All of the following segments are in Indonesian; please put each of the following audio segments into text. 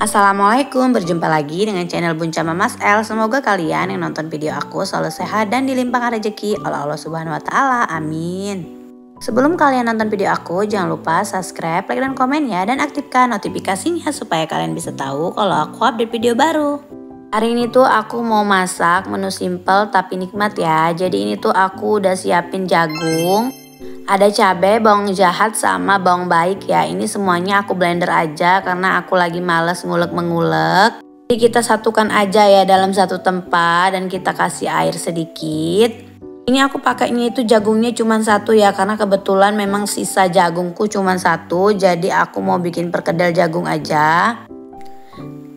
Assalamualaikum, berjumpa lagi dengan channel Bun Cama Mas El. Semoga kalian yang nonton video aku selalu sehat dan dilimpahkan rezeki oleh Allah Subhanahu wa Ta'ala. Amin. Sebelum kalian nonton video aku, jangan lupa subscribe, like, dan komen ya, dan aktifkan notifikasinya supaya kalian bisa tahu kalau aku update video baru. Hari ini tuh aku mau masak menu simple tapi nikmat ya. Jadi ini tuh aku udah siapin jagung, ada cabai, bawang jahat, sama bawang baik ya. Ini semuanya aku blender aja karena aku lagi males ngulek-mengulek. Jadi kita satukan aja ya dalam satu tempat dan kita kasih air sedikit. Ini aku pakainya itu jagungnya cuma satu ya, karena kebetulan memang sisa jagungku cuma satu. Jadi aku mau bikin perkedel jagung aja.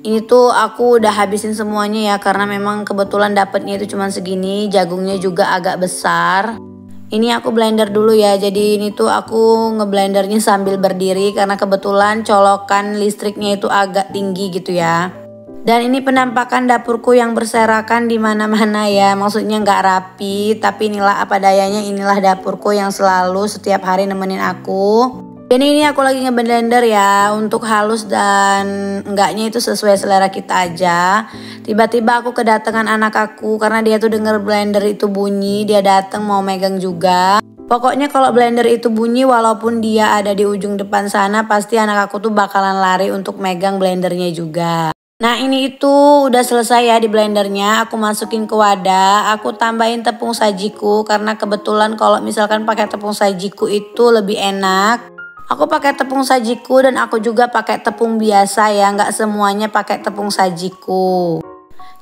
Ini tuh aku udah habisin semuanya ya, karena memang kebetulan dapetnya itu cuma segini. Jagungnya juga agak besar. Ini aku blender dulu ya, jadi ini tuh aku ngeblendernya sambil berdiri karena kebetulan colokan listriknya itu agak tinggi gitu ya. Dan ini penampakan dapurku yang berserakan di mana-mana ya, maksudnya nggak rapi, tapi inilah apa dayanya, inilah dapurku yang selalu setiap hari nemenin aku. Ini aku lagi ngeblender ya untuk halus dan enggaknya itu sesuai selera kita aja. Tiba-tiba aku kedatangan anak aku karena dia tuh denger blender itu bunyi, dia datang mau megang juga. Pokoknya kalau blender itu bunyi walaupun dia ada di ujung depan sana, pasti anak aku tuh bakalan lari untuk megang blendernya juga. Nah ini itu udah selesai ya di blendernya, aku masukin ke wadah, aku tambahin tepung sajiku karena kebetulan kalau misalkan pakai tepung sajiku itu lebih enak. Aku pakai tepung sajiku dan aku juga pakai tepung biasa ya, nggak semuanya pakai tepung sajiku.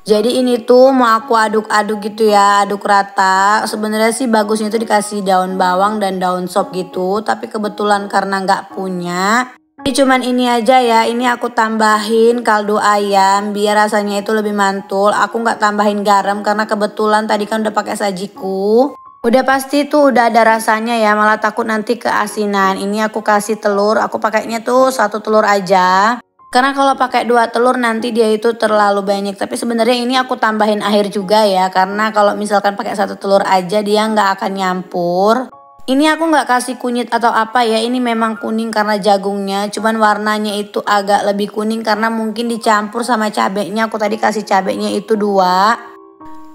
Jadi ini tuh mau aku aduk-aduk gitu ya, aduk rata. Sebenarnya sih bagusnya itu dikasih daun bawang dan daun sop gitu, tapi kebetulan karena nggak punya. Ini cuman ini aja ya, ini aku tambahin kaldu ayam biar rasanya itu lebih mantul. Aku nggak tambahin garam karena kebetulan tadi kan udah pakai sajiku. Udah pasti tuh udah ada rasanya ya, malah takut nanti keasinan. Ini aku kasih telur, aku pakainya tuh 1 telur aja. Karena kalau pakai 2 telur nanti dia itu terlalu banyak. Tapi sebenarnya ini aku tambahin air juga ya, karena kalau misalkan pakai 1 telur aja dia nggak akan nyampur. Ini aku nggak kasih kunyit atau apa ya, ini memang kuning karena jagungnya. Cuman warnanya itu agak lebih kuning karena mungkin dicampur sama cabenya. Aku tadi kasih cabenya itu 2.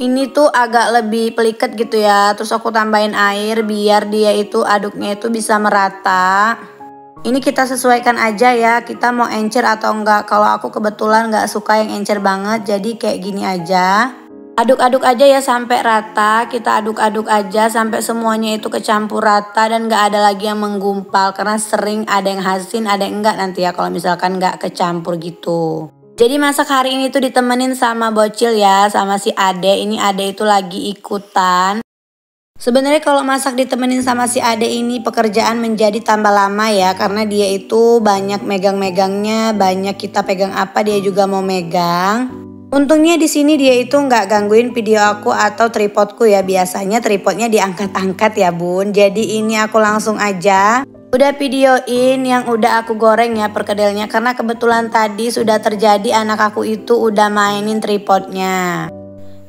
Ini tuh agak lebih peliket gitu ya. Terus aku tambahin air biar dia itu aduknya itu bisa merata. Ini kita sesuaikan aja ya, kita mau encer atau enggak. Kalau aku kebetulan nggak suka yang encer banget, jadi kayak gini aja. Aduk-aduk aja ya sampai rata. Kita aduk-aduk aja sampai semuanya itu kecampur rata dan nggak ada lagi yang menggumpal. Karena sering ada yang asin, ada yang enggak nanti ya kalau misalkan nggak kecampur gitu. Jadi masak hari ini tuh ditemenin sama bocil ya, sama si Ade. Ini Ade itu lagi ikutan. Sebenarnya kalau masak ditemenin sama si Ade ini pekerjaan menjadi tambah lama ya, karena dia itu banyak megang-megangnya, banyak kita pegang apa dia juga mau megang. Untungnya di sini dia itu nggak gangguin video aku atau tripodku ya, biasanya tripodnya diangkat-angkat ya bun. Jadi ini aku langsung aja udah videoin yang udah aku goreng ya perkedelnya, karena kebetulan tadi sudah terjadi anak aku itu udah mainin tripodnya.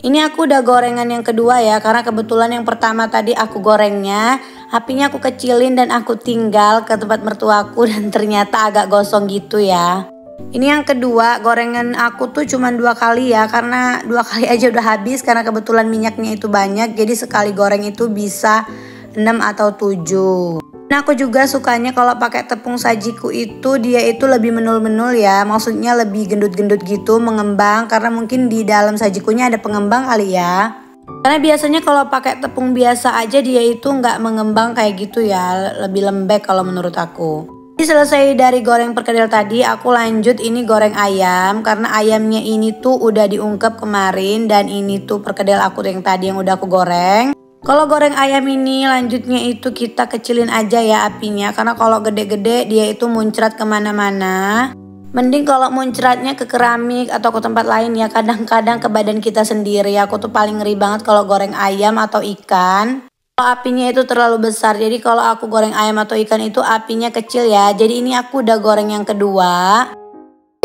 Ini aku udah gorengan yang kedua ya, karena kebetulan yang pertama tadi aku gorengnya, apinya aku kecilin dan aku tinggal ke tempat mertuaku dan ternyata agak gosong gitu ya. Ini yang kedua, gorengan aku tuh cuma 2 kali ya, karena 2 kali aja udah habis karena kebetulan minyaknya itu banyak. Jadi sekali goreng itu bisa 6 atau 7. Nah aku juga sukanya kalau pakai tepung sajiku itu dia itu lebih menul-menul ya, maksudnya lebih gendut-gendut gitu, mengembang, karena mungkin di dalam sajikunya ada pengembang kali ya. Karena biasanya kalau pakai tepung biasa aja dia itu nggak mengembang kayak gitu ya, lebih lembek kalau menurut aku. Ini selesai dari goreng perkedel tadi, aku lanjut ini goreng ayam, karena ayamnya ini tuh udah diungkep kemarin dan ini tuh perkedel aku yang tadi yang udah aku goreng. Kalau goreng ayam ini lanjutnya itu kita kecilin aja ya apinya, karena kalau gede-gede dia itu muncrat kemana-mana. Mending kalau muncratnya ke keramik atau ke tempat lain ya, kadang-kadang ke badan kita sendiri. Aku tuh paling ngeri banget kalau goreng ayam atau ikan. Kalau apinya itu terlalu besar, jadi kalau aku goreng ayam atau ikan itu apinya kecil ya. Jadi ini aku udah goreng yang kedua.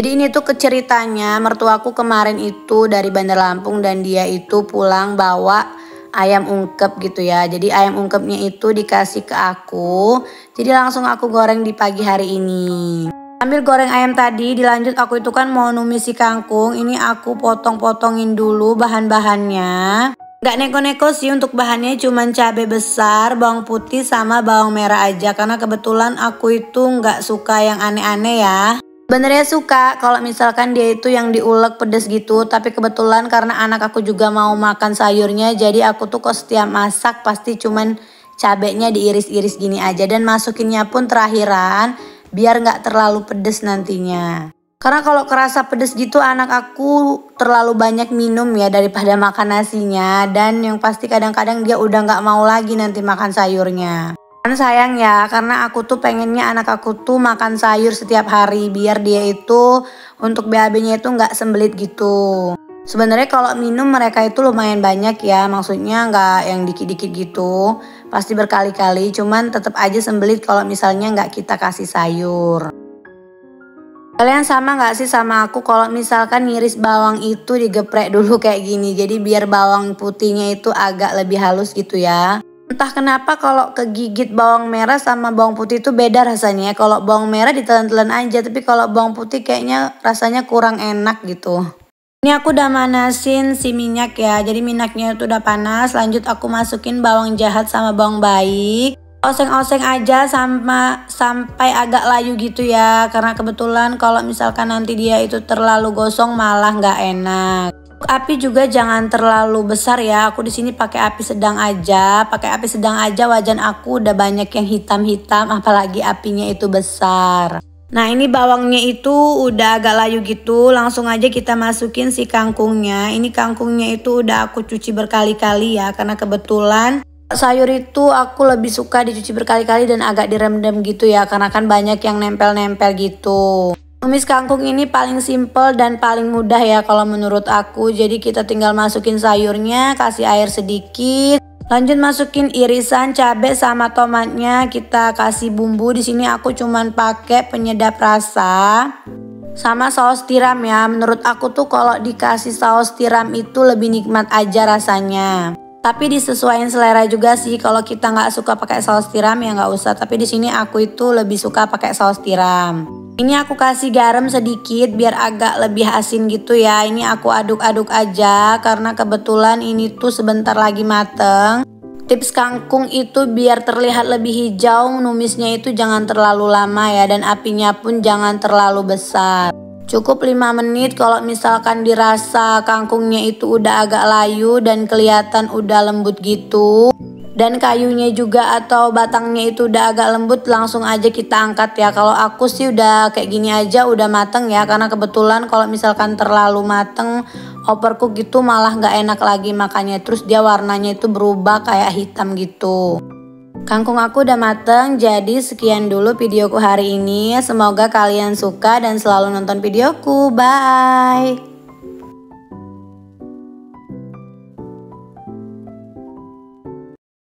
Jadi ini tuh keceritanya, mertuaku kemarin itu dari Bandar Lampung dan dia itu pulang bawa ayam ungkep gitu ya. Jadi ayam ungkepnya itu dikasih ke aku. Jadi langsung aku goreng di pagi hari ini. Ambil goreng ayam tadi, dilanjut aku itu kan mau numis si kangkung. Ini aku potong-potongin dulu bahan-bahannya. Gak neko-neko sih untuk bahannya, cuman cabai besar, bawang putih sama bawang merah aja. Karena kebetulan aku itu gak suka yang aneh-aneh ya. Sebenarnya suka kalau misalkan dia itu yang diulek pedes gitu. Tapi kebetulan karena anak aku juga mau makan sayurnya. Jadi aku tuh kok setiap masak pasti cuman cabenya diiris-iris gini aja. Dan masukinnya pun terakhiran, biar nggak terlalu pedes nantinya. Karena kalau kerasa pedes gitu anak aku terlalu banyak minum ya daripada makan nasinya. Dan yang pasti kadang-kadang dia udah nggak mau lagi nanti makan sayurnya. Kan sayang ya, karena aku tuh pengennya anak aku tuh makan sayur setiap hari. Biar dia itu untuk BAB-nya itu nggak sembelit gitu. Sebenarnya kalau minum mereka itu lumayan banyak ya, maksudnya nggak yang dikit-dikit gitu, pasti berkali-kali, cuman tetap aja sembelit kalau misalnya nggak kita kasih sayur. Kalian sama nggak sih sama aku kalau misalkan ngiris bawang itu digeprek dulu kayak gini, jadi biar bawang putihnya itu agak lebih halus gitu ya. Entah kenapa kalau kegigit bawang merah sama bawang putih itu beda rasanya. Kalau bawang merah ditelan-telan aja, tapi kalau bawang putih kayaknya rasanya kurang enak gitu. Ini aku udah manasin si minyak ya, jadi minyaknya itu udah panas. Lanjut aku masukin bawang jahat sama bawang baik. Oseng-oseng aja sampai agak layu gitu ya, karena kebetulan kalau misalkan nanti dia itu terlalu gosong malah nggak enak. Api juga jangan terlalu besar ya, aku di sini pakai api sedang aja. Pakai api sedang aja, wajan aku udah banyak yang hitam-hitam, apalagi apinya itu besar. Nah ini bawangnya itu udah agak layu gitu, langsung aja kita masukin si kangkungnya. Ini kangkungnya itu udah aku cuci berkali-kali ya, karena kebetulan sayur itu aku lebih suka dicuci berkali-kali dan agak direndam gitu ya, karena kan banyak yang nempel-nempel gitu. Numis kangkung ini paling simple dan paling mudah ya kalau menurut aku. Jadi kita tinggal masukin sayurnya, kasih air sedikit. Lanjut masukin irisan cabai sama tomatnya, kita kasih bumbu. Di sini aku cuman pakai penyedap rasa sama saus tiram ya. Menurut aku tuh kalau dikasih saus tiram itu lebih nikmat aja rasanya. Tapi disesuaikan selera juga sih. Kalau kita nggak suka pakai saus tiram ya nggak usah. Tapi di sini aku itu lebih suka pakai saus tiram. Ini aku kasih garam sedikit biar agak lebih asin gitu ya. Ini aku aduk-aduk aja karena kebetulan ini tuh sebentar lagi mateng. Tips kangkung itu biar terlihat lebih hijau, numisnya itu jangan terlalu lama ya, dan apinya pun jangan terlalu besar. Cukup 5 menit kalau misalkan dirasa kangkungnya itu udah agak layu dan kelihatan udah lembut gitu. Dan kayunya juga atau batangnya itu udah agak lembut, langsung aja kita angkat ya. Kalau aku sih udah kayak gini aja udah mateng ya. Karena kebetulan kalau misalkan terlalu mateng, overcook gitu malah nggak enak lagi makannya. Terus dia warnanya itu berubah kayak hitam gitu. Kangkung aku udah mateng, jadi sekian dulu videoku hari ini. Semoga kalian suka dan selalu nonton videoku. Bye!